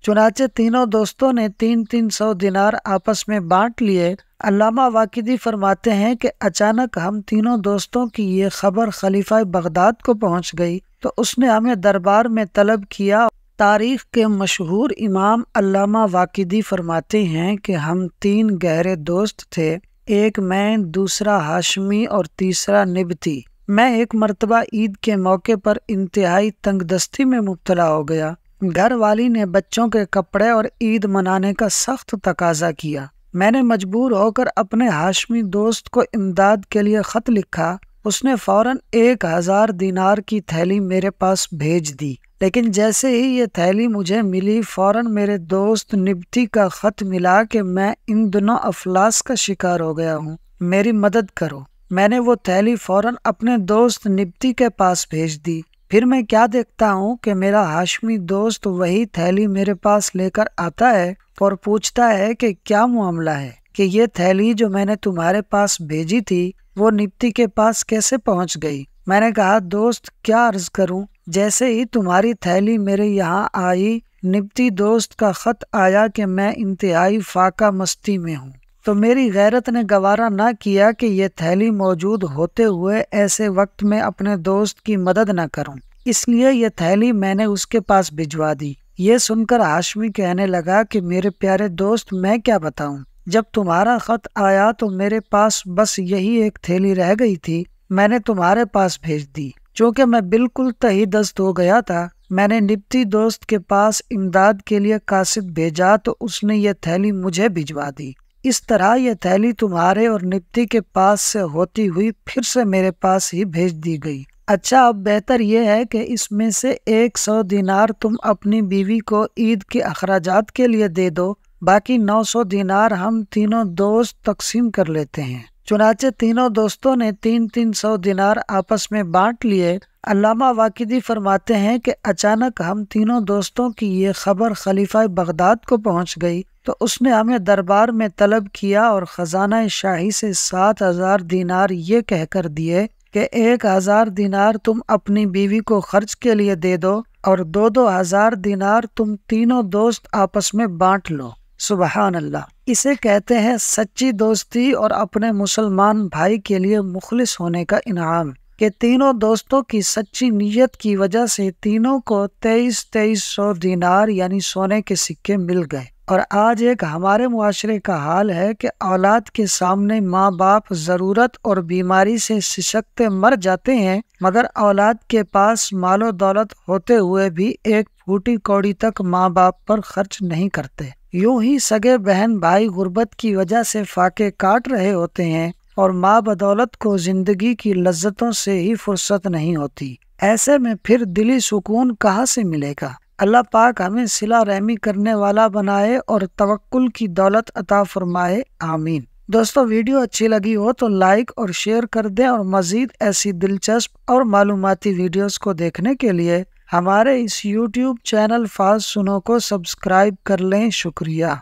चुनाचे तीनों दोस्तों ने 300 दिनार आपस में बांट लिए। अल्लामा वाकिदी फरमाते हैं कि अचानक हम तीनों दोस्तों की ये खबर खलीफा बगदाद को पहुंच गई तो उसने हमें दरबार में तलब किया। तारीख के मशहूर इमाम अल्लामा वाकिदी फरमाते हैं कि हम 3 गहरे दोस्त थे, एक मैं, दूसरा हाशमी और तीसरा निबती। मैं एक मर्तबा ईद के मौके पर इंतहाई तंगदस्ती में मुब्तला हो गया। घर वाली ने बच्चों के कपड़े और ईद मनाने का सख्त तकाजा किया। मैंने मजबूर होकर अपने हाशमी दोस्त को इमदाद के लिए खत लिखा। उसने फौरन 1000 दिनार की थैली मेरे पास भेज दी, लेकिन जैसे ही ये थैली मुझे मिली फौरन मेरे दोस्त निबती का खत मिला कि मैं इन दिनों अफलास का शिकार हो गया हूँ, मेरी मदद करो। मैंने वो थैली फौरन अपने दोस्त निबती के पास भेज दी। फिर मैं क्या देखता हूँ कि मेरा हाशमी दोस्त वही थैली मेरे पास लेकर आता है और पूछता है कि क्या मामला है, कि ये थैली जो मैंने तुम्हारे पास भेजी थी वो निबती के पास कैसे पहुँच गई। मैंने कहा दोस्त क्या अर्ज करूँ, जैसे ही तुम्हारी थैली मेरे यहाँ आई निबती दोस्त का खत आया कि मैं इंतहाई फाका मस्ती में हूँ। तो मेरी गैरत ने गवारा ना किया कि ये थैली मौजूद होते हुए ऐसे वक्त में अपने दोस्त की मदद न करूं, इसलिए ये थैली मैंने उसके पास भिजवा दी। ये सुनकर हाशमी कहने लगा कि मेरे प्यारे दोस्त मैं क्या बताऊं, जब तुम्हारा खत आया तो मेरे पास बस यही एक थैली रह गई थी, मैंने तुम्हारे पास भेज दी। चूँकि मैं बिल्कुल तहीदस्त हो गया था, मैंने निबती दोस्त के पास इमदाद के लिए कासिद भेजा तो उसने ये थैली मुझे भिजवा दी। इस तरह ये थैली तुम्हारे और निबती के पास से होती हुई फिर से मेरे पास ही भेज दी गई। अच्छा, अब बेहतर यह है कि इसमें से 100 दिनार तुम अपनी बीवी को ईद के अखराजात के लिए दे दो, बाकी 900 दिनार हम तीनों दोस्त तकसीम कर लेते हैं। चुनाचे तीनों दोस्तों ने 300 दिनार आपस में बांट लिए। अल्लामा वाकिदी फरमाते हैं कि अचानक हम तीनों दोस्तों की ये खबर खलीफा बगदाद को पहुंच गई तो उसने हमें दरबार में तलब किया और खजाना शाही से 7000 दिनार ये कहकर दिए कि 1000 दिनार तुम अपनी बीवी को खर्च के लिए दे दो और 2000 दिनार तुम तीनों दोस्त आपस में बांट लो। सुबहान अल्लाह। इसे कहते हैं सच्ची दोस्ती और अपने मुसलमान भाई के लिए मुखलिस होने का इनाम, कि तीनों दोस्तों की सच्ची नीयत की वजह से तीनों को 2300 दिनार यानी सोने के सिक्के मिल गए। और आज एक हमारे मुआशरे का हाल है कि औलाद के सामने माँ बाप ज़रूरत और बीमारी से सिसकते मर जाते हैं, मगर औलाद के पास मालो दौलत होते हुए भी एक फूटी कौड़ी तक माँ बाप पर खर्च नहीं करते। यूं ही सगे बहन भाई गुर्बत की वजह से फाके काट रहे होते हैं और माँ बदौलत को जिंदगी की लज्जतों से ही फुर्सत नहीं होती। ऐसे में फिर दिली सुकून कहाँ से मिलेगा। अल्लाह पाक हमें सिला रहमी करने वाला बनाए और तवक्कुल की दौलत अता फरमाए, आमीन। दोस्तों वीडियो अच्छी लगी हो तो लाइक और शेयर कर दें और मज़ीद ऐसी दिलचस्प और मालूमाती वीडियोस को देखने के लिए हमारे इस YouTube चैनल फास्ट सुनो को सब्सक्राइब कर लें। शुक्रिया।